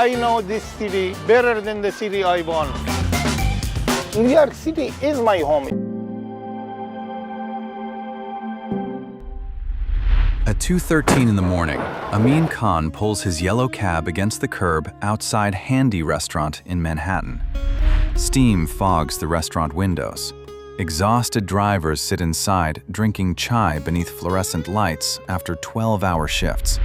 I know this city better than the city I born. New York City is my home. At 2:13 in the morning, Amin Khan pulls his yellow cab against the curb outside Handy Restaurant in Manhattan. Steam fogs the restaurant windows. Exhausted drivers sit inside drinking chai beneath fluorescent lights after 12-hour shifts.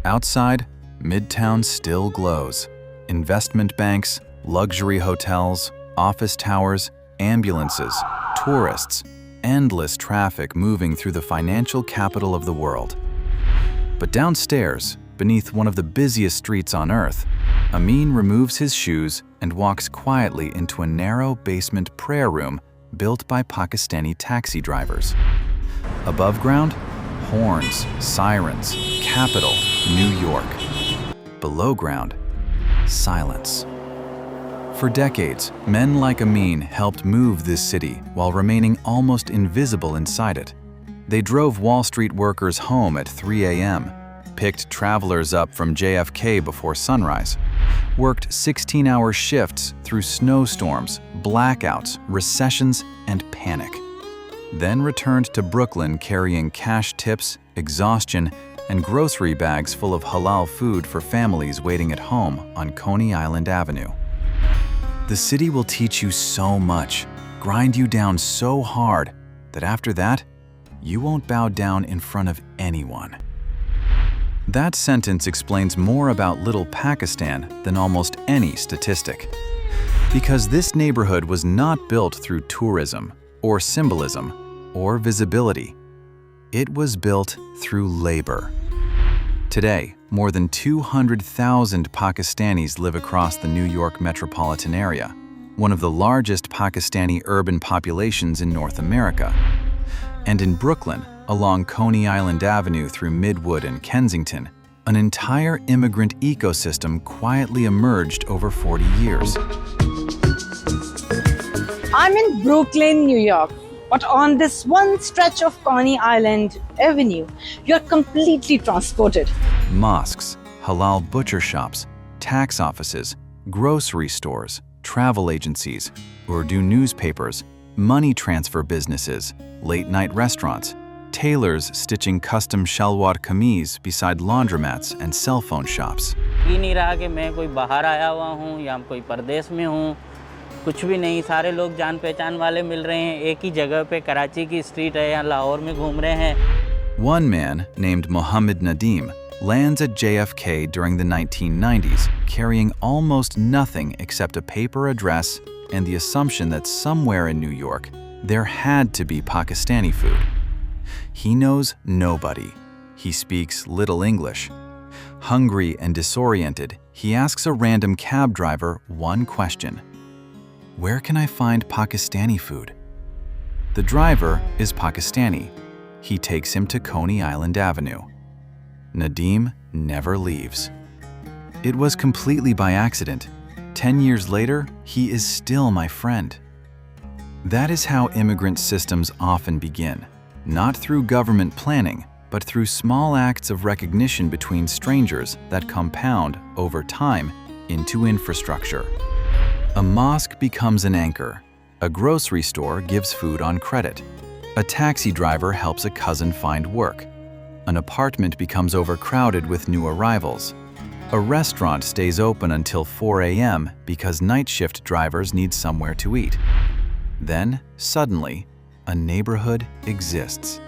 Outside, Midtown still glows. Investment banks, luxury hotels, office towers, ambulances, tourists, endless traffic moving through the financial capital of the world. But downstairs, beneath one of the busiest streets on Earth, Amin removes his shoes and walks quietly into a narrow basement prayer room built by Pakistani taxi drivers. Above ground, horns, sirens, capital, New York. Below ground, silence. For decades, men like Amin helped move this city while remaining almost invisible inside it. They drove Wall Street workers home at 3 a.m., picked travelers up from JFK before sunrise, worked 16-hour shifts through snowstorms, blackouts, recessions, and panic. Then returned to Brooklyn carrying cash tips, exhaustion, and grocery bags full of halal food for families waiting at home on Coney Island Avenue. The city will teach you so much, grind you down so hard, that after that, you won't bow down in front of anyone. That sentence explains more about Little Pakistan than almost any statistic. Because this neighborhood was not built through tourism, or symbolism, or visibility. It was built through labor. Today, more than 200,000 Pakistanis live across the New York metropolitan area, one of the largest Pakistani urban populations in North America. And in Brooklyn, along Coney Island Avenue through Midwood and Kensington, an entire immigrant ecosystem quietly emerged over 40 years. I'm in Brooklyn, New York, but on this one stretch of Coney Island Avenue, you're completely transported. Mosques, halal butcher shops, tax offices, grocery stores, travel agencies, Urdu newspapers, money transfer businesses, late-night restaurants, tailors stitching custom shalwar kameez beside laundromats and cell phone shops. ये नहीं रहा कि मैं कोई बाहर आया हुआ हूँ या कोई परदेश में हूँ, कुछ भी नहीं, सारे लोग जान पहचान वाले मिल रहे हैं, एक ही जगह पे कराची की स्ट्रीट है या लाहौर में घूम रहे हैं. One man named Muhammad Nadeem lands at JFK during the 1990s, carrying almost nothing except a paper address and the assumption that somewhere in New York there had to be Pakistani food. He knows nobody. He speaks little English. Hungry and disoriented, he asks a random cab driver one question. Where can I find Pakistani food? The driver is Pakistani. He takes him to Coney Island Avenue. Nadeem never leaves. It was completely by accident. 10 years later, he is still my friend. That is how immigrant systems often begin. Not through government planning, but through small acts of recognition between strangers that compound, over time, into infrastructure. A mosque becomes an anchor. A grocery store gives food on credit. A taxi driver helps a cousin find work. An apartment becomes overcrowded with new arrivals. A restaurant stays open until 4 a.m. because night shift drivers need somewhere to eat. Then, suddenly, a neighborhood exists.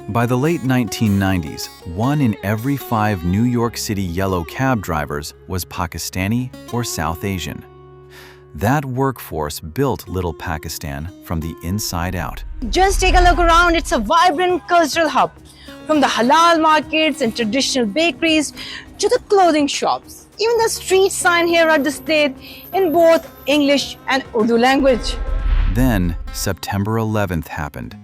By the late 1990s, 1 in every 5 New York City yellow cab drivers was Pakistani or South Asian. That workforce built Little Pakistan from the inside out. Just take a look around, it's a vibrant cultural hub. From the halal markets and traditional bakeries to the clothing shops. Even the street sign here are displayed in both English and Urdu language. Then, September 11th happened,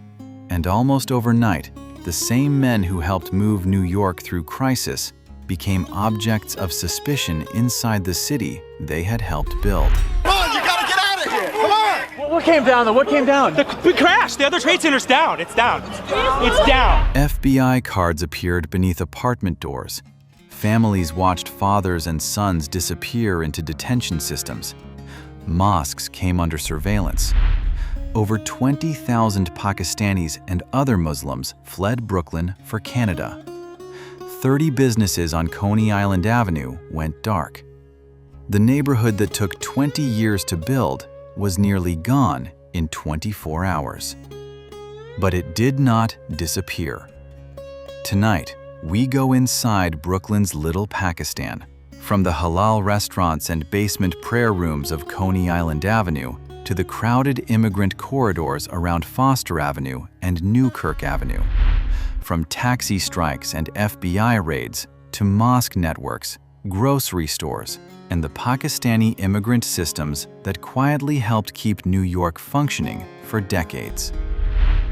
and almost overnight, the same men who helped move New York through crisis became objects of suspicion inside the city they had helped build. Come on, you gotta get out of here! Come on! What came down though? What came down? We crashed! The other trade center's down! It's down! It's down! FBI cards appeared beneath apartment doors. Families watched fathers and sons disappear into detention systems. Mosques came under surveillance. Over 20,000 Pakistanis and other Muslims fled Brooklyn for Canada. 30 businesses on Coney Island Avenue went dark. The neighborhood that took 20 years to build was nearly gone in 24 hours. But it did not disappear. Tonight, we go inside Brooklyn's Little Pakistan, from the halal restaurants and basement prayer rooms of Coney Island Avenue to the crowded immigrant corridors around Foster Avenue and Newkirk Avenue. From taxi strikes and FBI raids to mosque networks, grocery stores, and the Pakistani immigrant systems that quietly helped keep New York functioning for decades.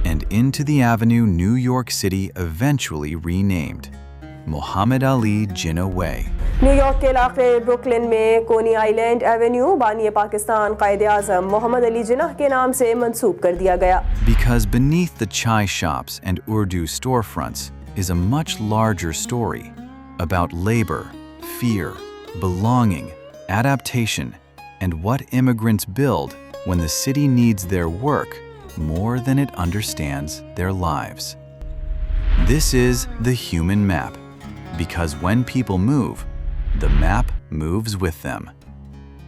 And into the avenue New York City eventually renamed Muhammad Ali Jinnah Way. New York के इलाके Brooklyn में कोनी island Avenue बानी पाकिस्तान कायदे-आज़म मोहम्मद अली जिन्नाह के नाम से मंसूब कर दिया गया. Because beneath the chai shops and Urdu storefronts is a much larger story about labor, fear, belonging, adaptation, and what immigrants build when the city needs their work more than it understands their lives. This is the human map, because when people move, the map moves with them.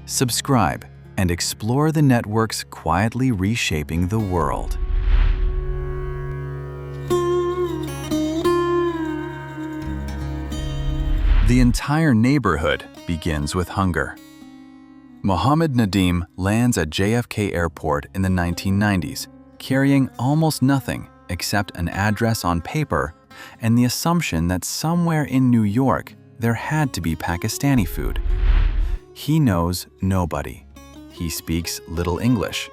Subscribe and explore the networks quietly reshaping the world. The entire neighborhood begins with hunger. Mohammed Nadim lands at JFK Airport in the 1990s, carrying almost nothing except an address on paper and the assumption that somewhere in New York there had to be Pakistani food. He knows nobody. He speaks little English.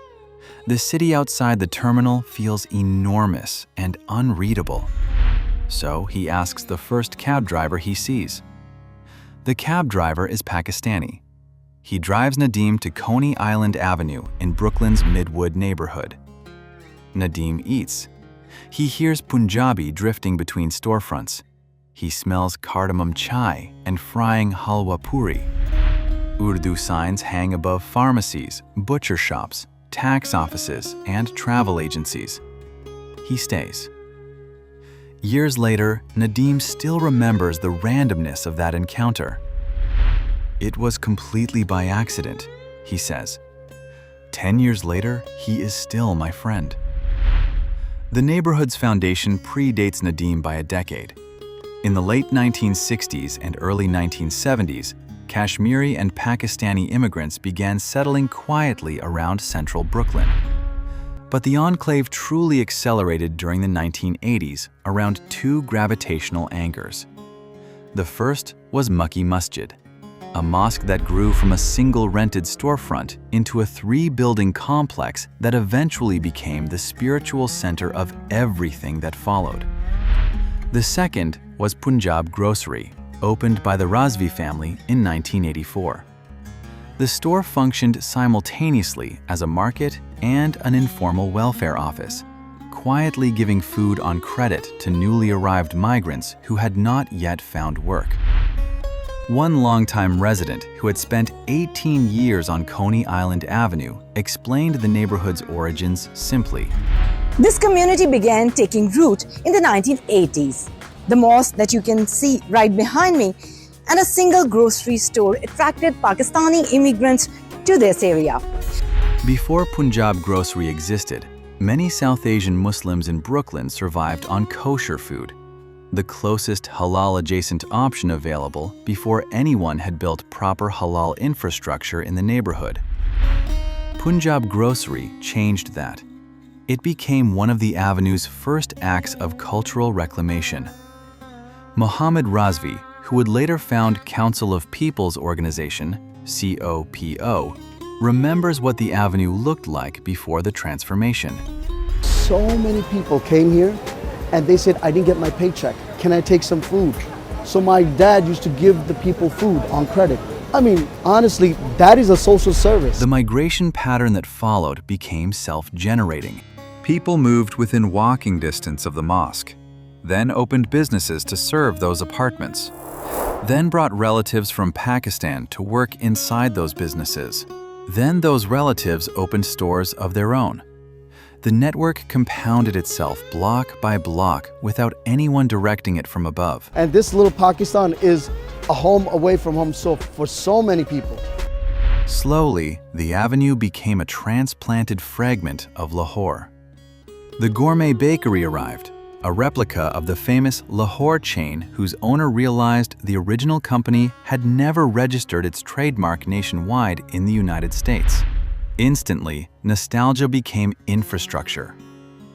The city outside the terminal feels enormous and unreadable. So he asks the first cab driver he sees. The cab driver is Pakistani. He drives Nadim to Coney Island Avenue in Brooklyn's Midwood neighborhood. Nadim eats. He hears Punjabi drifting between storefronts. He smells cardamom chai and frying halwa puri. Urdu signs hang above pharmacies, butcher shops, tax offices, and travel agencies. He stays. Years later, Nadim still remembers the randomness of that encounter. It was completely by accident, he says. 10 years later, he is still my friend. The neighborhood's foundation predates Nadim by a decade. In the late 1960s and early 1970s, Kashmiri and Pakistani immigrants began settling quietly around central Brooklyn. But the enclave truly accelerated during the 1980s around two gravitational anchors. The first was Makki Masjid, a mosque that grew from a single rented storefront into a 3-building complex that eventually became the spiritual center of everything that followed. The second was Punjab Grocery, opened by the Razvi family in 1984. The store functioned simultaneously as a market and an informal welfare office, quietly giving food on credit to newly arrived migrants who had not yet found work. One longtime resident who had spent 18 years on Coney Island Avenue explained the neighborhood's origins simply. This community began taking root in the 1980s. The mosque that you can see right behind me and a single grocery store attracted Pakistani immigrants to this area. Before Punjab Grocery existed, many South Asian Muslims in Brooklyn survived on kosher food, the closest halal-adjacent option available before anyone had built proper halal infrastructure in the neighborhood. Punjab Grocery changed that. It became one of the avenue's first acts of cultural reclamation. Muhammad Razvi, who would later found Council of People's Organization, COPO, remembers what the avenue looked like before the transformation. So many people came here and they said, I didn't get my paycheck. Can I take some food? So my dad used to give the people food on credit. I mean, honestly, that is a social service. The migration pattern that followed became self-generating. People moved within walking distance of the mosque, then opened businesses to serve those apartments. then brought relatives from Pakistan to work inside those businesses. Then those relatives opened stores of their own. The network compounded itself block by block without anyone directing it from above. And this little Pakistan is a home away from home for so many people. Slowly, the avenue became a transplanted fragment of Lahore. The gourmet bakery arrived, a replica of the famous Lahore chain whose owner realized the original company had never registered its trademark nationwide in the United States. Instantly, nostalgia became infrastructure.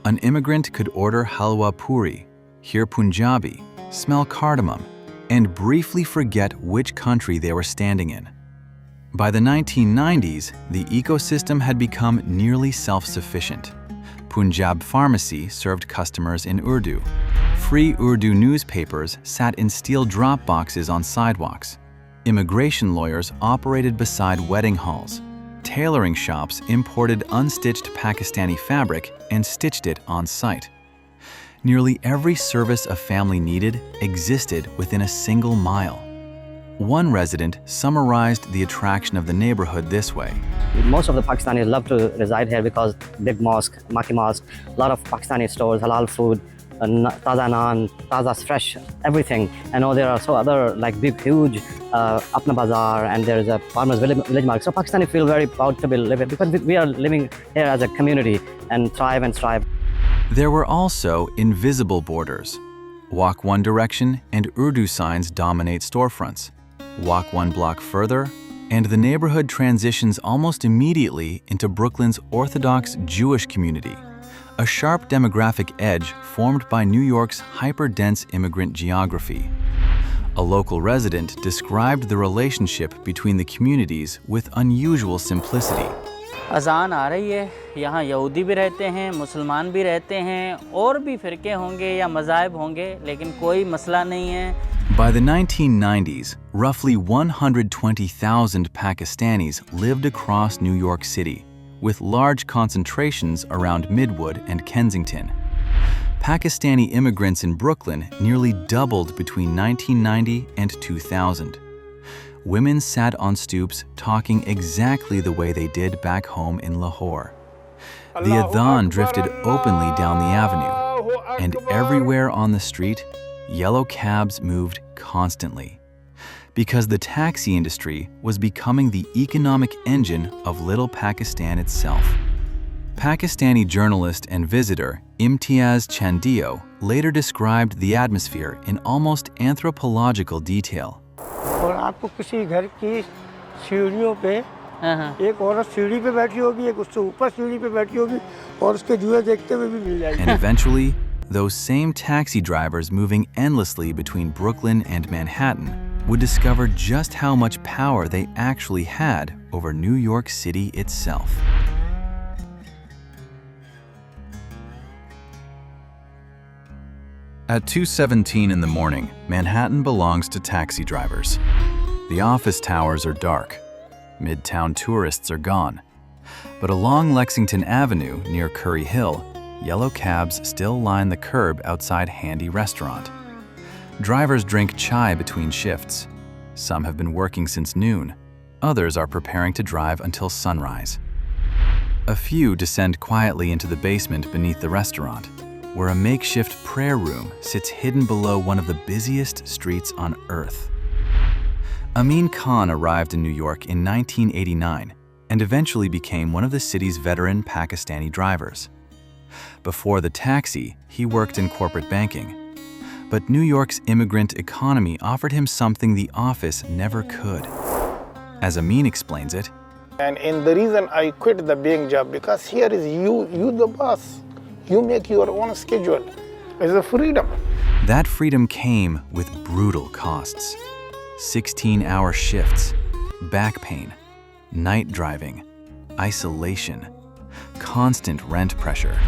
An immigrant could order halwa puri, hear Punjabi, smell cardamom, and briefly forget which country they were standing in. By the 1990s, the ecosystem had become nearly self-sufficient. Punjab Pharmacy served customers in Urdu. Free Urdu newspapers sat in steel drop boxes on sidewalks. Immigration lawyers operated beside wedding halls. Tailoring shops imported unstitched Pakistani fabric and stitched it on site. Nearly every service a family needed existed within a single mile. One resident summarized the attraction of the neighborhood this way. Most of the Pakistanis love to reside here because big mosque, Maki Mosque, a lot of Pakistani stores, halal food, taza naan, taza fresh, everything. I know there are so other like big, huge Apna Bazaar, and there's a farmers village market. So Pakistani feel very proud to be living because we are living here as a community and thrive and strive. There were also invisible borders. Walk one direction and Urdu signs dominate storefronts. Walk one block further, and the neighborhood transitions almost immediately into Brooklyn's Orthodox Jewish community, a sharp demographic edge formed by New York's hyper-dense immigrant geography. A local resident described the relationship between the communities with unusual simplicity. अज़ान आ रही है, यहाँ यहूदी भी रहते हैं, मुसलमान भी रहते हैं, और भी फ़िरके होंगे या मज़ाहिब होंगे, लेकिन कोई मसला नहीं है. By the 1990s, roughly 120,000 Pakistanis lived across New York City, with large concentrations around Midwood and Kensington. Pakistani immigrants in Brooklyn nearly doubled between 1990 and 2000. Women sat on stoops talking exactly the way they did back home in Lahore. The adhan drifted openly down the avenue, and everywhere on the street, yellow cabs moved constantly, because the taxi industry was becoming the economic engine of Little Pakistan itself. Pakistani journalist and visitor Imtiaz Chandio later described the atmosphere in almost anthropological detail. और आपको किसी घर की सीढ़ियों पे एक औरत सीढ़ी पे बैठी होगी, एक उससे ऊपर सीढ़ी पे बैठी होगी, और उसके जुए देखते हुए भी मिल जाएगी. And eventually, those same taxi drivers moving endlessly between Brooklyn and Manhattan would discover just how much power they actually had over New York City itself. At 2:17 in the morning, Manhattan belongs to taxi drivers. The office towers are dark. Midtown tourists are gone. But along Lexington Avenue near Curry Hill, yellow cabs still line the curb outside Handy Restaurant. Drivers drink chai between shifts. Some have been working since noon. Others are preparing to drive until sunrise. A few descend quietly into the basement beneath the restaurant, where a makeshift prayer room sits hidden below one of the busiest streets on Earth. Amin Khan arrived in New York in 1989 and eventually became one of the city's veteran Pakistani drivers. Before the taxi, he worked in corporate banking. But New York's immigrant economy offered him something the office never could. As Amin explains it, And the reason I quit the bank job, because here is you the boss. You make your own schedule. It's a freedom. that freedom came with brutal costs. 16-hour shifts, back pain, night driving, isolation, constant rent pressure.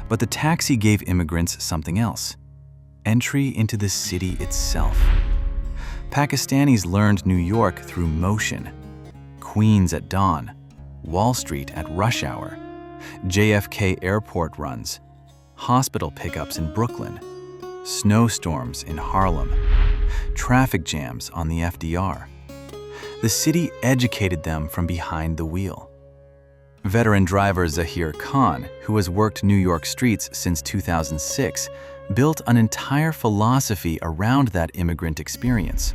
But the taxi gave immigrants something else: entry into the city itself. Pakistanis learned New York through motion. Queens at dawn, Wall Street at rush hour, JFK airport runs, hospital pickups in Brooklyn, snowstorms in Harlem, traffic jams on the FDR. The city educated them from behind the wheel. Veteran driver Zahir Khan, who has worked New York streets since 2006, built an entire philosophy around that immigrant experience.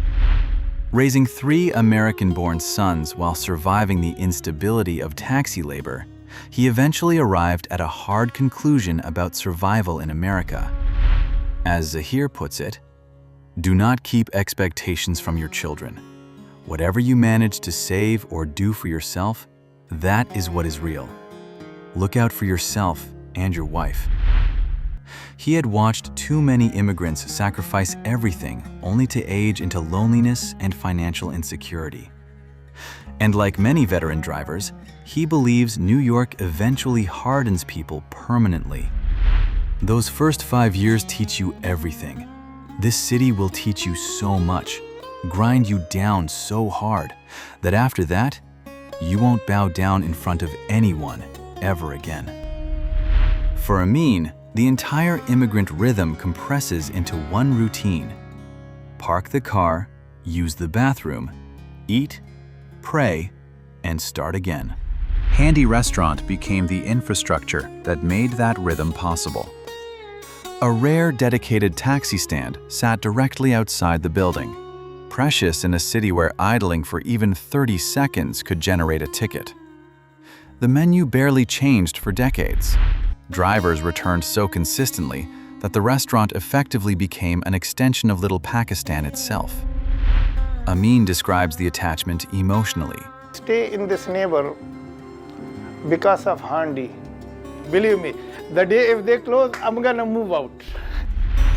Raising 3 American-born sons while surviving the instability of taxi labor, he eventually arrived at a hard conclusion about survival in America. As Zahir puts it, "Do not keep expectations from your children. Whatever you manage to save or do for yourself, that is what is real. Look out for yourself and your wife." He had watched too many immigrants sacrifice everything only to age into loneliness and financial insecurity. And like many veteran drivers, he believes New York eventually hardens people permanently. Those first 5 years teach you everything. This city will teach you so much, grind you down so hard, that after that, you won't bow down in front of anyone ever again. For Amin, the entire immigrant rhythm compresses into one routine: park the car, use the bathroom, eat, pray, and start again. Handy Restaurant became the infrastructure that made that rhythm possible. A rare dedicated taxi stand sat directly outside the building, precious in a city where idling for even 30 seconds could generate a ticket. The menu barely changed for decades. Drivers returned so consistently that the restaurant effectively became an extension of Little Pakistan itself. Amin describes the attachment emotionally. Stay in this neighbor because of Handy. Believe me, the day if they close, I'm gonna move out.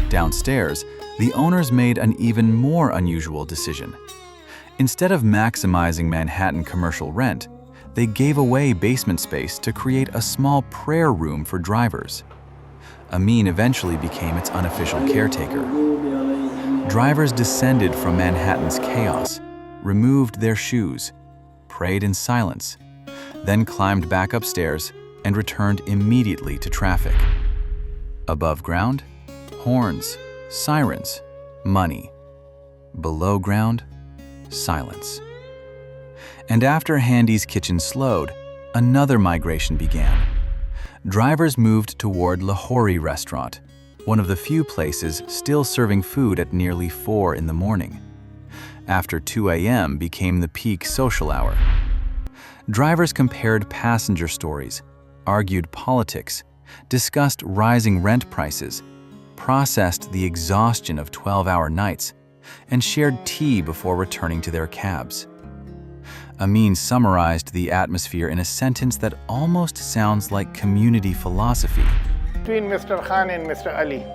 Downstairs, the owners made an even more unusual decision. Instead of maximizing Manhattan commercial rent, they gave away basement space to create a small prayer room for drivers. Amin eventually became its unofficial caretaker. Drivers descended from Manhattan's chaos, removed their shoes, prayed in silence, then climbed back upstairs and returned immediately to traffic. Above ground, horns, sirens, money. Below ground, silence. And after Handy's kitchen slowed, another migration began. Drivers moved toward Lahori Restaurant, one of the few places still serving food at nearly 4 in the morning. After 2 a.m. became the peak social hour. Drivers compared passenger stories, argued politics, discussed rising rent prices, processed the exhaustion of 12-hour nights, and shared tea before returning to their cabs. Amin summarized the atmosphere in a sentence that almost sounds like community philosophy. Between Mr. Khan and Mr. Ali,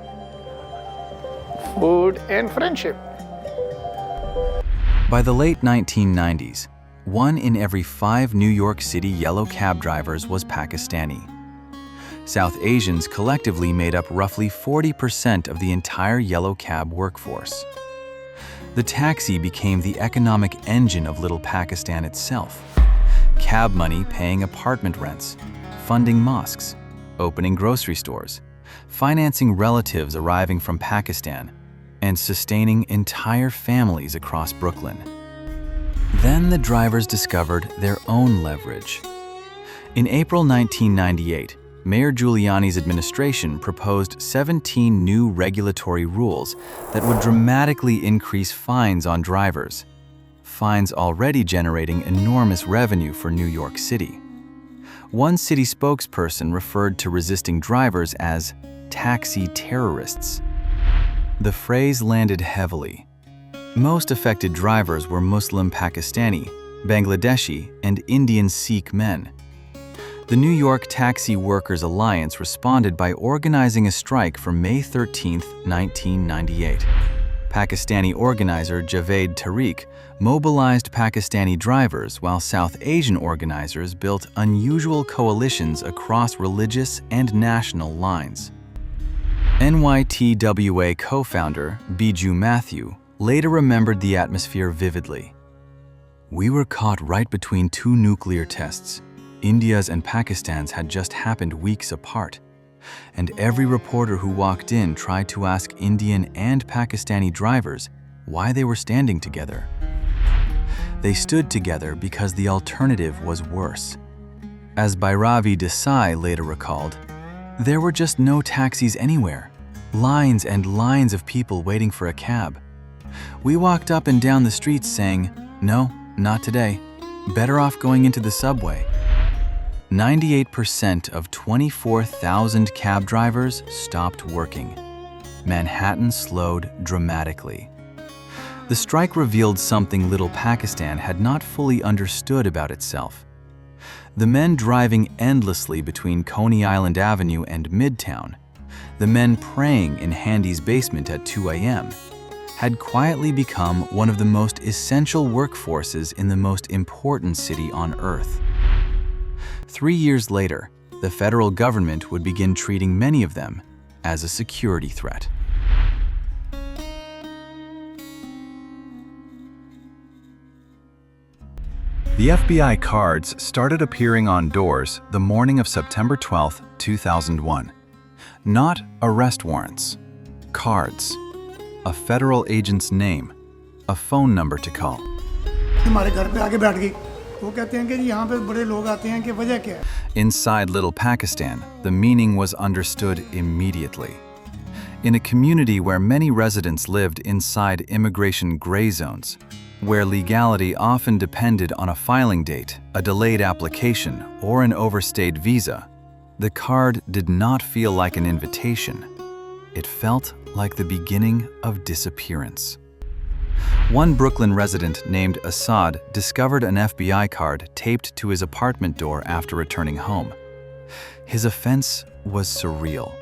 food and friendship. By the late 1990s, 1 in every 5 New York City yellow cab drivers was Pakistani. South Asians collectively made up roughly 40% of the entire yellow cab workforce. The taxi became the economic engine of Little Pakistan itself. Cab money paying apartment rents, funding mosques, opening grocery stores, financing relatives arriving from Pakistan, and sustaining entire families across Brooklyn. Then the drivers discovered their own leverage. In April 1998, Mayor Giuliani's administration proposed 17 new regulatory rules that would dramatically increase fines on drivers, fines already generating enormous revenue for New York City. One city spokesperson referred to resisting drivers as taxi terrorists. The phrase landed heavily. Most affected drivers were Muslim Pakistani, Bangladeshi, and Indian Sikh men. The New York Taxi Workers Alliance responded by organizing a strike for May 13, 1998. Pakistani organizer Javed Tariq mobilized Pakistani drivers while South Asian organizers built unusual coalitions across religious and national lines. NYTWA co-founder Biju Matthew later remembered the atmosphere vividly. "We were caught right between 2 nuclear tests. India's and Pakistan's had just happened weeks apart, and every reporter who walked in tried to ask Indian and Pakistani drivers why they were standing together. They stood together because the alternative was worse. As Bhairavi Desai later recalled, there were just no taxis anywhere, lines and lines of people waiting for a cab. We walked up and down the streets saying, "No, not today. Better off going into the subway." 98% of 24,000 cab drivers stopped working. Manhattan slowed dramatically. The strike revealed something little Pakistan had not fully understood about itself. The men driving endlessly between Coney Island Avenue and Midtown, the men praying in Handy's basement at 2 a.m., had quietly become one of the most essential workforces in the most important city on earth. 3 years later, the federal government would begin treating many of them as a security threat. The FBI cards started appearing on doors the morning of September 12, 2001. Not arrest warrants, cards, a federal agent's name, a phone number to call. Inside Little Pakistan, the meaning was understood immediately. In a community where many residents lived inside immigration gray zones, where legality often depended on a filing date, a delayed application, or an overstayed visa, the card did not feel like an invitation. It felt like the beginning of disappearance. One Brooklyn resident named Assad discovered an FBI card taped to his apartment door after returning home. His offense was surreal.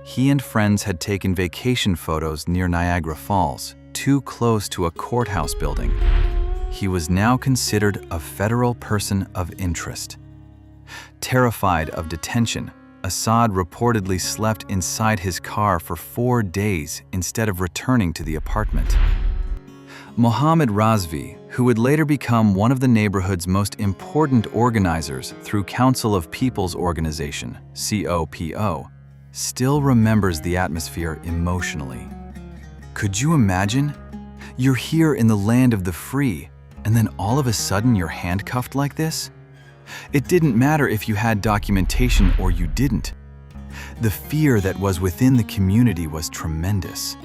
He and friends had taken vacation photos near Niagara Falls, too close to a courthouse building. He was now considered a federal person of interest. Terrified of detention, Assad reportedly slept inside his car for 4 days instead of returning to the apartment. Mohammed Razvi, who would later become one of the neighborhood's most important organizers through Council of People's Organization, COPO, still remembers the atmosphere emotionally. Could you imagine? You're here in the land of the free, and then all of a sudden you're handcuffed like this? It didn't matter if you had documentation or you didn't. The fear that was within the community was tremendous.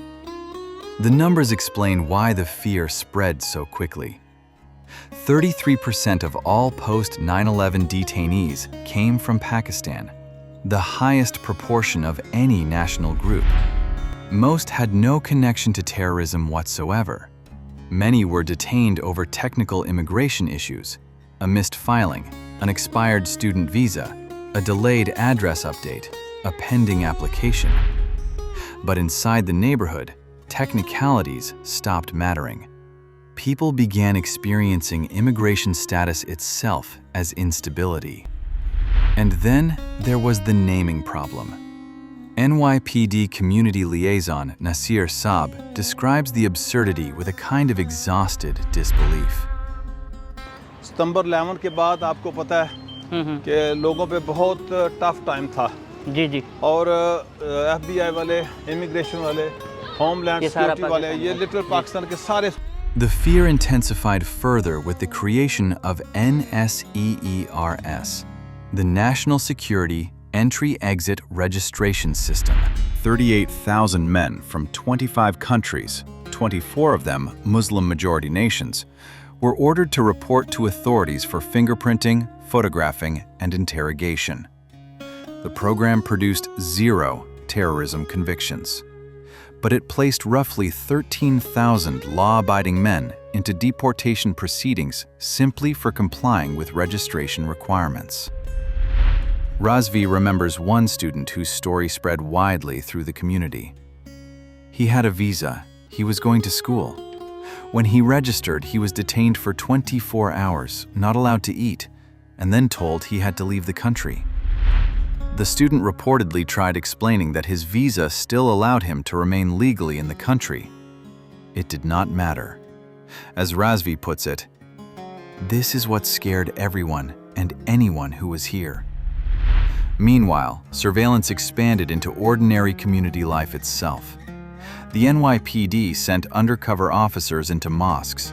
The numbers explain why the fear spread so quickly. 33% of all post-9/11 detainees came from Pakistan, the highest proportion of any national group. Most had no connection to terrorism whatsoever. Many were detained over technical immigration issues, a missed filing, an expired student visa, a delayed address update, a pending application. But inside the neighborhood, technicalities stopped mattering. People began experiencing immigration status itself as instability. And then there was the naming problem. NYPD Community Liaison Nasir Saab describes the absurdity with a kind of exhausted disbelief. सितंबर 11 के बाद आपको पता है कि लोगों पे बहुत tough time था जी और FBI वाले, इमिग्रेशन वाले, होमलैंड सिक्योरिटी वाले, ये लिटिल पाकिस्तान के सारे. The fear intensified further with the creation of NSEERS, the National Security Entry-Exit Registration System. 38,000 men from 25 countries, 24 of them Muslim-majority nations, were ordered to report to authorities for fingerprinting, photographing, and interrogation. The program produced 0 terrorism convictions, but it placed roughly 13,000 law-abiding men into deportation proceedings simply for complying with registration requirements. Razvi remembers one student whose story spread widely through the community. He had a visa, he was going to school. When he registered, he was detained for 24 hours, not allowed to eat, and then told he had to leave the country. The student reportedly tried explaining that his visa still allowed him to remain legally in the country. It did not matter. As Razvi puts it, "This is what scared everyone and anyone who was here." Meanwhile, surveillance expanded into ordinary community life itself. The NYPD sent undercover officers into mosques.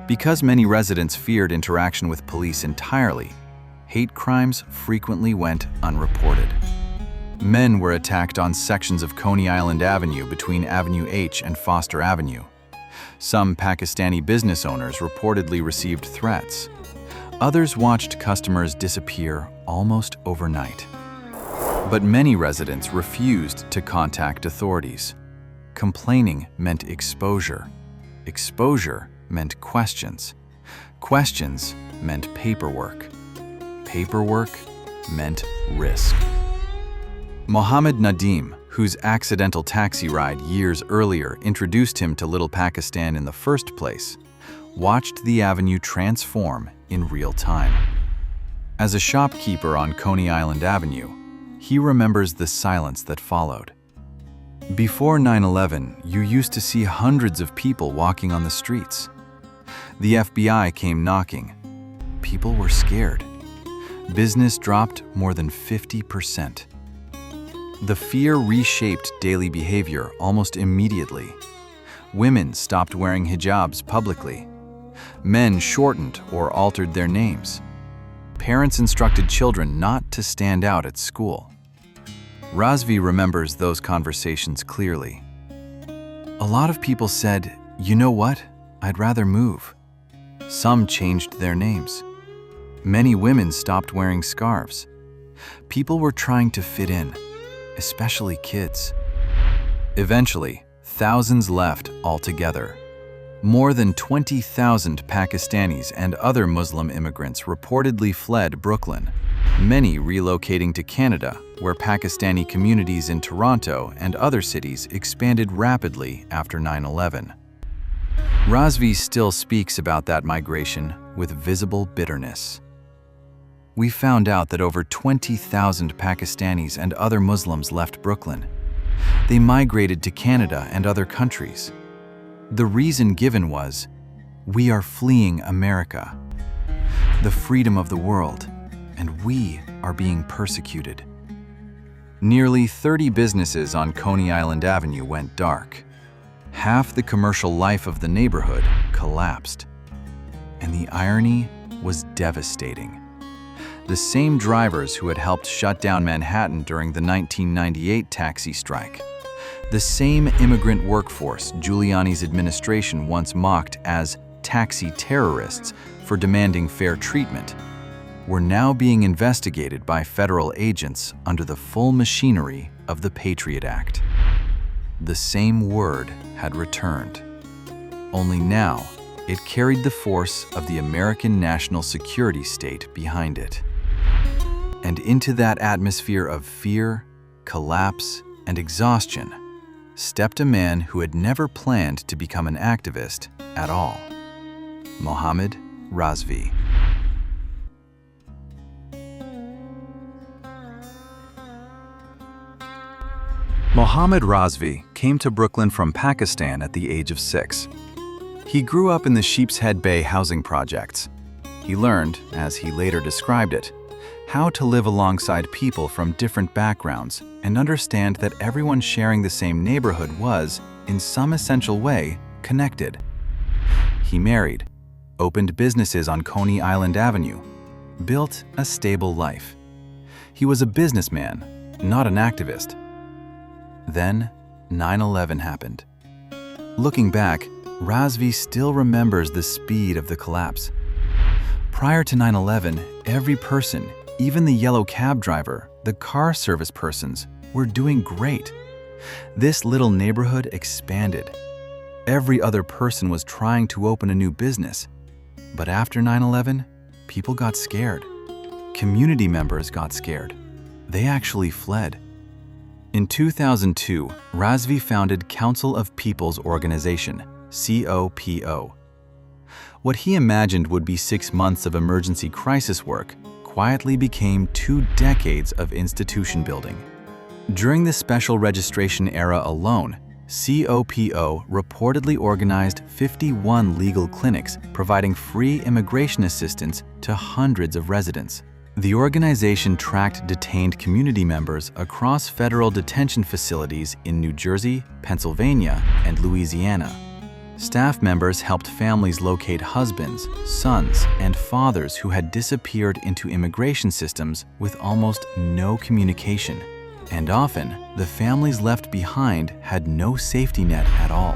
Because many residents feared interaction with police entirely, hate crimes frequently went unreported. Men were attacked on sections of Coney Island Avenue between Avenue H and Foster Avenue. Some Pakistani business owners reportedly received threats. Others watched customers disappear almost overnight. But many residents refused to contact authorities. Complaining meant exposure. Exposure meant questions. Questions meant paperwork. Paperwork meant risk. Mohammed Nadim, whose accidental taxi ride years earlier introduced him to Little Pakistan in the first place, watched the avenue transform in real time. As a shopkeeper on Coney Island Avenue, he remembers the silence that followed. Before 9/11, you used to see hundreds of people walking on the streets. The FBI came knocking. People were scared. Business dropped more than 50%. The fear reshaped daily behavior almost immediately. Women stopped wearing hijabs publicly. Men shortened or altered their names. Parents instructed children not to stand out at school. Razvi remembers those conversations clearly. A lot of people said, "You know what? I'd rather move." Some changed their names. Many women stopped wearing scarves. People were trying to fit in, especially kids. Eventually, thousands left altogether. More than 20,000 Pakistanis and other Muslim immigrants reportedly fled Brooklyn, many relocating to Canada, where Pakistani communities in Toronto and other cities expanded rapidly after 9/11. Razvi still speaks about that migration with visible bitterness. We found out that over 20,000 Pakistanis and other Muslims left Brooklyn. They migrated to Canada and other countries. The reason given was, "We are fleeing America, the freedom of the world, and we are being persecuted." Nearly 30 businesses on Coney Island Avenue went dark. Half the commercial life of the neighborhood collapsed. And the irony was devastating. The same drivers who had helped shut down Manhattan during the 1998 taxi strike, the same immigrant workforce Giuliani's administration once mocked as taxi terrorists for demanding fair treatment, were now being investigated by federal agents under the full machinery of the Patriot Act. The same word had returned. Only now, it carried the force of the American national security state behind it. And into that atmosphere of fear, collapse, and exhaustion stepped a man who had never planned to become an activist at all. Mohammed Razvi. Mohammed Razvi came to Brooklyn from Pakistan at the age of 6. He grew up in the Sheepshead Bay housing projects. He learned, as he later described it, how to live alongside people from different backgrounds and understand that everyone sharing the same neighborhood was, in some essential way, connected. He married, opened businesses on Coney Island Avenue, built a stable life. He was a businessman, not an activist. Then, 9/11 happened. Looking back, Razvi still remembers the speed of the collapse. Prior to 9/11, every person, even the yellow cab driver, the car service persons, were doing great. This little neighborhood expanded. Every other person was trying to open a new business. But after 9/11, people got scared. Community members got scared. They actually fled. In 2002, Razvi founded Council of People's Organization, COPO. What he imagined would be 6 months of emergency crisis work quietly became 2 decades of institution building. During the special registration era alone, COPO reportedly organized 51 legal clinics providing free immigration assistance to hundreds of residents. The organization tracked detained community members across federal detention facilities in New Jersey, Pennsylvania, and Louisiana. Staff members helped families locate husbands, sons, and fathers who had disappeared into immigration systems with almost no communication. And often, the families left behind had no safety net at all.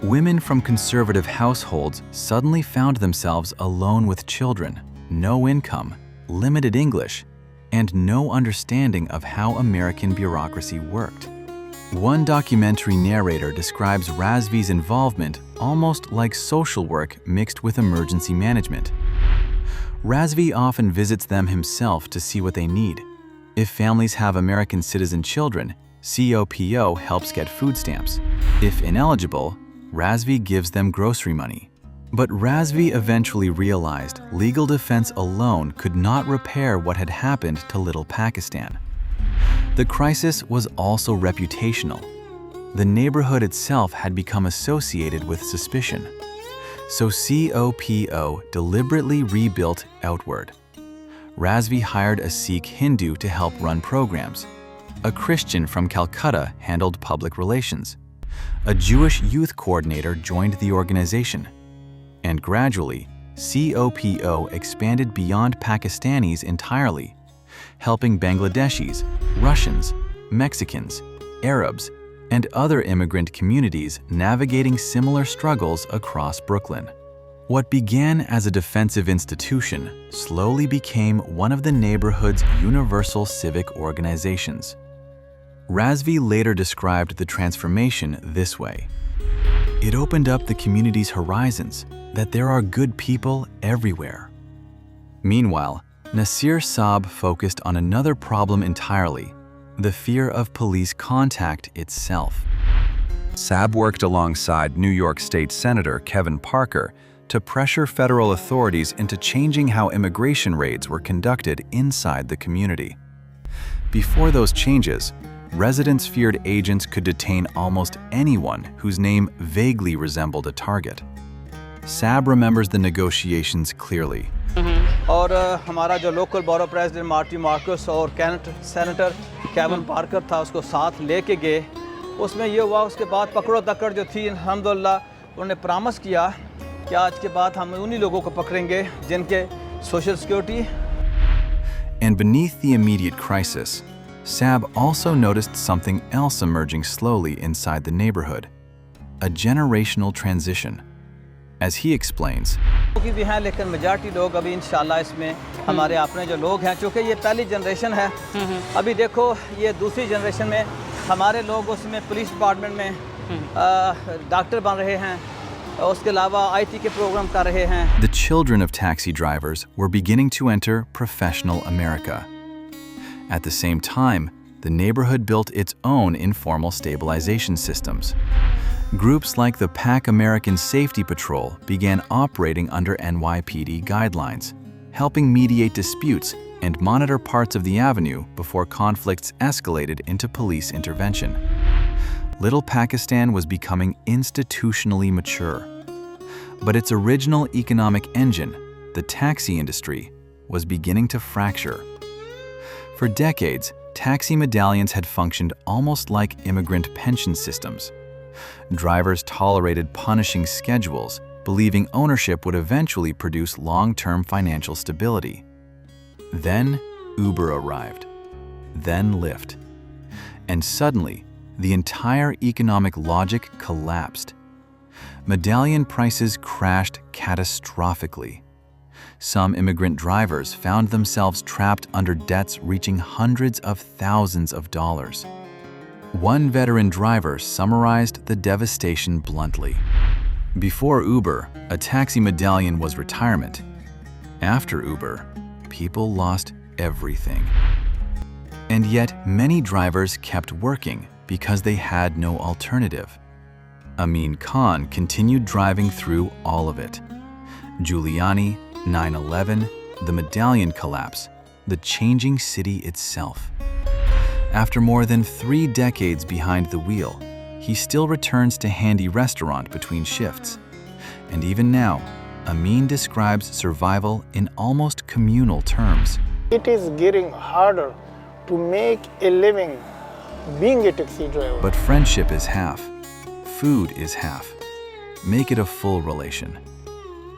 Women from conservative households suddenly found themselves alone with children, no income, limited English, and no understanding of how American bureaucracy worked. One documentary narrator describes Razvi's involvement almost like social work mixed with emergency management. Razvi often visits them himself to see what they need. If families have American citizen children, COPO helps get food stamps. If ineligible, Razvi gives them grocery money. But Razvi eventually realized legal defense alone could not repair what had happened to little Pakistan. The crisis was also reputational. The neighborhood itself had become associated with suspicion. So COPO deliberately rebuilt outward. Razvi hired a Sikh Hindu to help run programs. A Christian from Calcutta handled public relations. A Jewish youth coordinator joined the organization. And gradually, COPO expanded beyond Pakistanis entirely, helping Bangladeshis, Russians, Mexicans, Arabs, and other immigrant communities navigating similar struggles across Brooklyn. What began as a defensive institution slowly became one of the neighborhood's universal civic organizations. Razvi later described the transformation this way. It opened up the community's horizons, that there are good people everywhere. Meanwhile, Nasir Saab focused on another problem entirely, the fear of police contact itself. Saab worked alongside New York State Senator Kevin Parker to pressure federal authorities into changing how immigration raids were conducted inside the community. Before those changes, residents feared agents could detain almost anyone whose name vaguely resembled a target. Saab remembers the negotiations clearly. और हमारा जो local borough president Marty Marcus और senator Kevin Parker था उसको साथ लेके गए उसमें ये हुआ उसके बाद पकड़ो दकड़ जो थी अल्हम्दुलिल्लाह उन्होंने प्रॉमिस किया कि आज के बाद हम उन्हीं लोगों को पकड़ेंगे जिनके social security. And beneath the immediate crisis, Saab also noticed something else emerging slowly inside the neighborhood, a generational transition. As he explains, भी हैं लेकिन मेजॉरिटी लोग अभी इंशाल्लाह इसमें हमारे अपने जो लोग हैं क्योंकि ये पहली जनरेशन है. अभी देखो ये दूसरी जनरेशन में हमारे लोग उसमें पुलिस डिपार्टमेंट में डॉक्टर बन रहे हैं उसके अलावा आईटी के प्रोग्राम कर रहे हैं. The children of taxi drivers were beginning to enter professional America. At the same time, the neighborhood built its own informal stabilization systems. Groups like the Pak American Safety Patrol began operating under NYPD guidelines, helping mediate disputes and monitor parts of the avenue before conflicts escalated into police intervention. Little Pakistan was becoming institutionally mature. But its original economic engine, the taxi industry, was beginning to fracture. For decades, taxi medallions had functioned almost like immigrant pension systems. Drivers tolerated punishing schedules, believing ownership would eventually produce long-term financial stability. Then Uber arrived, then Lyft. And suddenly, the entire economic logic collapsed. Medallion prices crashed catastrophically. Some immigrant drivers found themselves trapped under debts reaching hundreds of thousands of dollars. One veteran driver summarized the devastation bluntly. Before Uber, a taxi medallion was retirement. After Uber, people lost everything. And yet, many drivers kept working because they had no alternative. Amin Khan continued driving through all of it. Giuliani, 9/11, the medallion collapse, the changing city itself. After more than 3 decades behind the wheel, he still returns to handy restaurant between shifts. And even now, Amin describes survival in almost communal terms. It is getting harder to make a living being a taxi driver. But friendship is half. Food is half. Make it a full relation.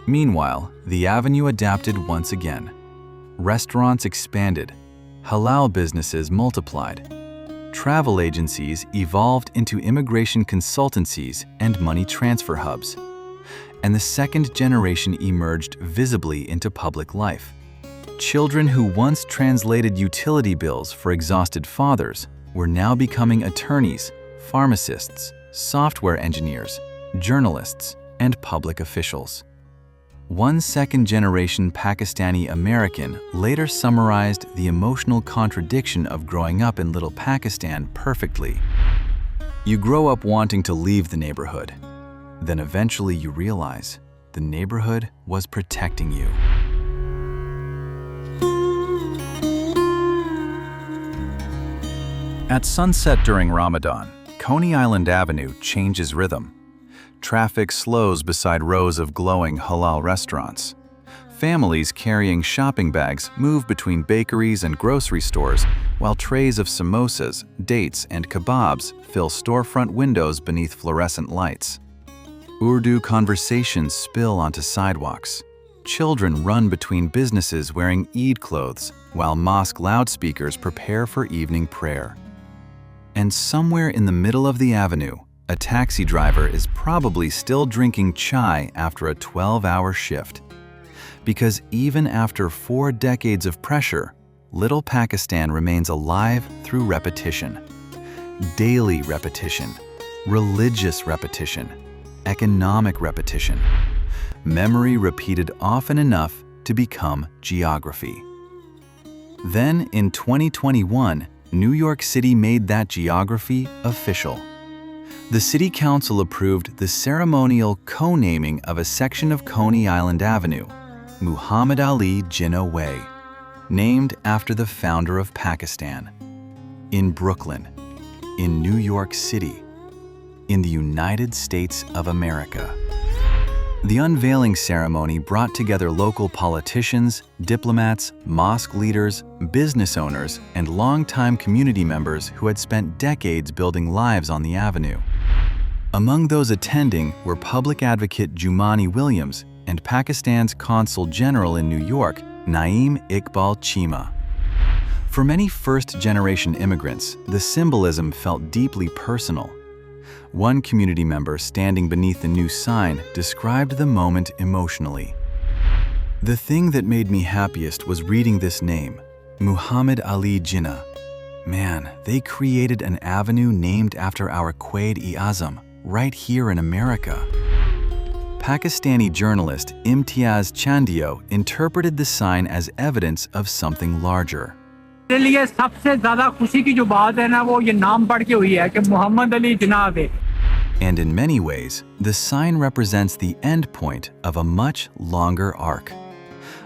Meanwhile, the avenue adapted once again. Restaurants expanded. Halal businesses multiplied. Travel agencies evolved into immigration consultancies and money transfer hubs. And the second generation emerged visibly into public life. Children who once translated utility bills for exhausted fathers were now becoming attorneys, pharmacists, software engineers, journalists, and public officials. One second-generation Pakistani American later summarized the emotional contradiction of growing up in Little Pakistan perfectly. You grow up wanting to leave the neighborhood. Then eventually you realize the neighborhood was protecting you. At sunset during Ramadan, Coney Island Avenue changes rhythm. Traffic slows beside rows of glowing halal restaurants. Families carrying shopping bags move between bakeries and grocery stores, while trays of samosas, dates, and kebabs fill storefront windows beneath fluorescent lights. Urdu conversations spill onto sidewalks. Children run between businesses wearing Eid clothes, while mosque loudspeakers prepare for evening prayer. And somewhere in the middle of the avenue, a taxi driver is probably still drinking chai after a 12-hour shift. Because even after 4 decades of pressure, Little Pakistan remains alive through repetition. Daily repetition, religious repetition, economic repetition. Memory repeated often enough to become geography. Then, in 2021, New York City made that geography official. The City Council approved the ceremonial co-naming of a section of Coney Island Avenue, Muhammad Ali Jinnah Way, named after the founder of Pakistan. In Brooklyn, in New York City, in the United States of America. The unveiling ceremony brought together local politicians, diplomats, mosque leaders, business owners, and longtime community members who had spent decades building lives on the avenue. Among those attending were public advocate Jumani Williams and Pakistan's Consul General in New York, Naeem Iqbal Chima. For many first-generation immigrants, the symbolism felt deeply personal. One community member standing beneath the new sign described the moment emotionally. The thing that made me happiest was reading this name, Muhammad Ali Jinnah. Man, they created an avenue named after our Quaid-e-Azam, right here in America. Pakistani journalist Imtiaz Chandio interpreted the sign as evidence of something larger. मेरे लिए सबसे ज़्यादा खुशी की जो बात है ना वो ये नाम पढ़ के हुई है कि मोहम्मद अली जिन्ना वे. And in many ways, the sign represents the end point of a much longer arc.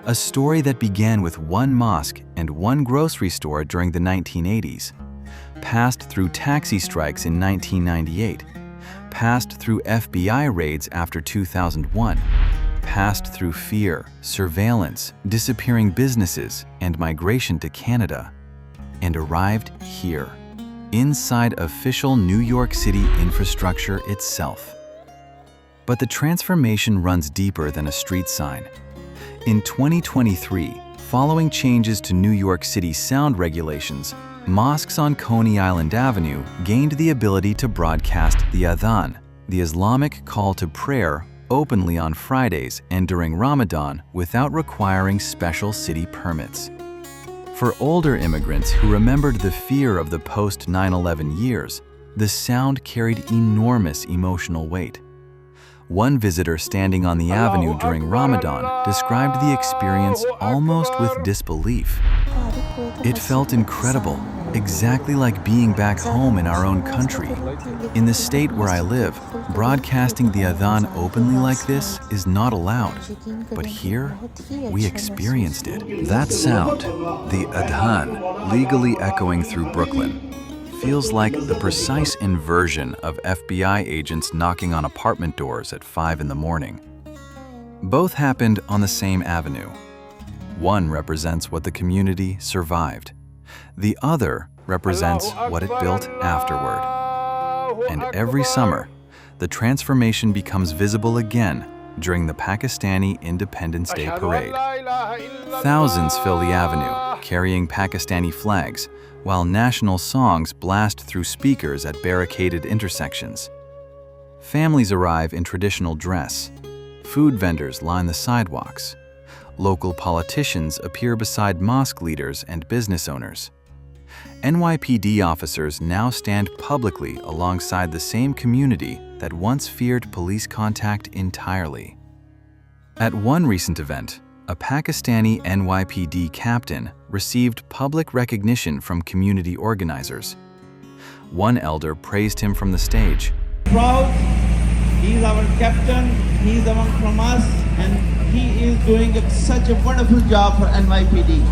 A story that began with one mosque and one grocery store during the 1980s, passed through taxi strikes in 1998, passed through FBI raids after 2001, passed through fear, surveillance, disappearing businesses, and migration to Canada, and arrived here, inside official New York City infrastructure itself. But the transformation runs deeper than a street sign. In 2023, following changes to New York City sound regulations, mosques on Coney Island Avenue gained the ability to broadcast the adhan, the Islamic call to prayer, openly on Fridays and during Ramadan without requiring special city permits. For older immigrants who remembered the fear of the post-9/11 years, the sound carried enormous emotional weight. One visitor standing on the avenue during Ramadan described the experience almost with disbelief. It felt incredible, exactly like being back home in our own country. In the state where I live, broadcasting the adhan openly like this is not allowed. But here, we experienced it. That sound, the adhan, legally echoing through Brooklyn, feels like the precise inversion of FBI agents knocking on apartment doors at 5 in the morning. Both happened on the same avenue. One represents what the community survived. The other represents what it built afterward. And every summer, the transformation becomes visible again during the Pakistani Independence Day Parade. Thousands fill the avenue, carrying Pakistani flags, while national songs blast through speakers at barricaded intersections. Families arrive in traditional dress. Food vendors line the sidewalks. Local politicians appear beside mosque leaders and business owners. NYPD officers now stand publicly alongside the same community that once feared police contact entirely. At one recent event, a Pakistani NYPD captain received public recognition from community organizers. One elder praised him from the stage. Proud, he's our captain, he's among from us, and he is doing such a wonderful job for NYPD.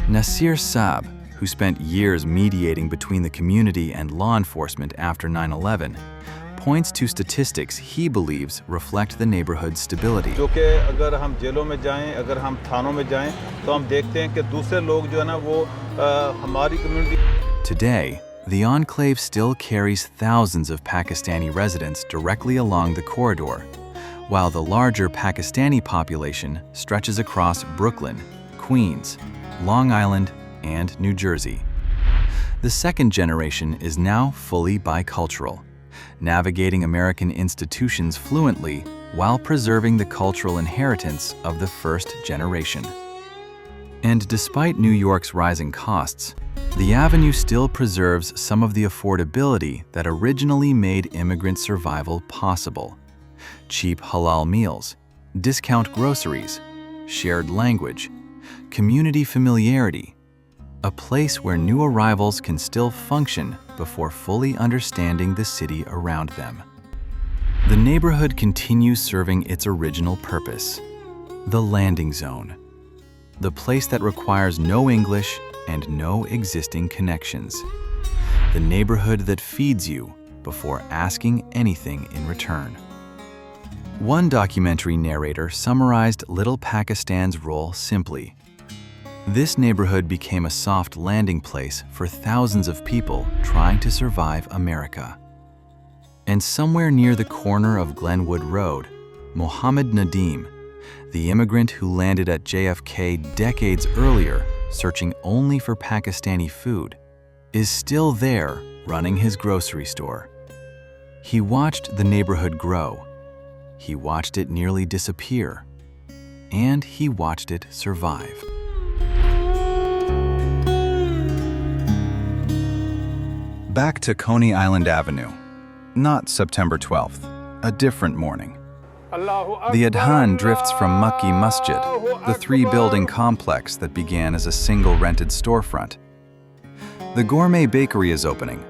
Nasir Saab, who spent years mediating between the community and law enforcement after 9/11, points to statistics he believes reflect the neighborhood's stability. जो कि अगर हम जेलों में जाएं, अगर हम थानों में जाएं, तो हम देखते हैं कि दूसरे लोग जो है ना वो हमारी community. Today, the enclave still carries thousands of Pakistani residents directly along the corridor, while the larger Pakistani population stretches across Brooklyn, Queens, Long Island, and New Jersey. The second generation is now fully bicultural, navigating American institutions fluently while preserving the cultural inheritance of the first generation. And despite New York's rising costs, the avenue still preserves some of the affordability that originally made immigrant survival possible. Cheap halal meals, discount groceries, shared language, community familiarity, a place where new arrivals can still function before fully understanding the city around them. The neighborhood continues serving its original purpose, the landing zone, the place that requires no English and no existing connections, the neighborhood that feeds you before asking anything in return. One documentary narrator summarized Little Pakistan's role simply. This neighborhood became a soft landing place for thousands of people trying to survive America. And somewhere near the corner of Glenwood Road, Muhammad Nadeem, the immigrant who landed at JFK decades earlier, searching only for Pakistani food, is still there running his grocery store. He watched the neighborhood grow. He watched it nearly disappear. And he watched it survive. Back to Coney Island Avenue. Not September 12th, a different morning. The Adhan drifts from Makki Masjid, the three-building complex that began as a single rented storefront. The gourmet bakery is opening.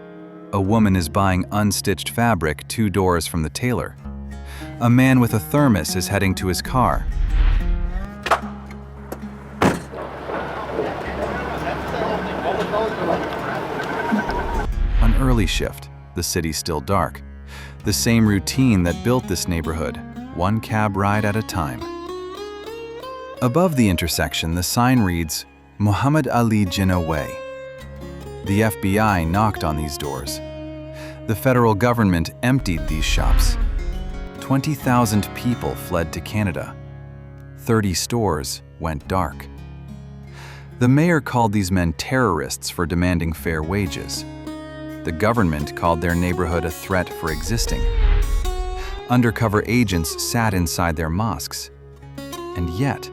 A woman is buying unstitched fabric 2 doors from the tailor. A man with a thermos is heading to his car. An early shift, the city's still dark. The same routine that built this neighborhood, one cab ride at a time. Above the intersection, the sign reads, Muhammad Ali Jinnah Way. The FBI knocked on these doors. The federal government emptied these shops. 20,000 people fled to Canada. 30 stores went dark. The mayor called these men terrorists for demanding fair wages. The government called their neighborhood a threat for existing. Undercover agents sat inside their mosques. And yet,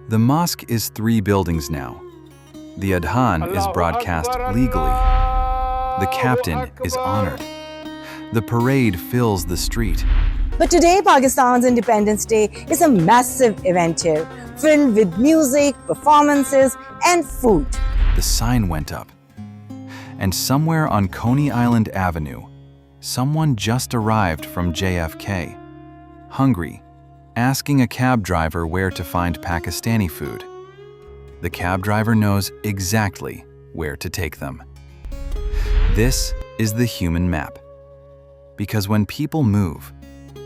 the mosque is 3 buildings now. The Adhan is broadcast legally. The captain is honored. The parade fills the street. But today, Pakistan's Independence Day is a massive event here, filled with music, performances, and food. The sign went up. And somewhere on Coney Island Avenue, someone just arrived from JFK, hungry, asking a cab driver where to find Pakistani food. The cab driver knows exactly where to take them. This is the human map. Because when people move,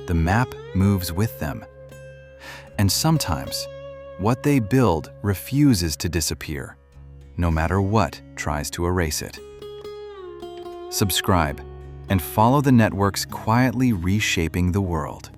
the map moves with them. And sometimes, What they build refuses to disappear, no matter what tries to erase it. Subscribe and follow the networks quietly reshaping the world.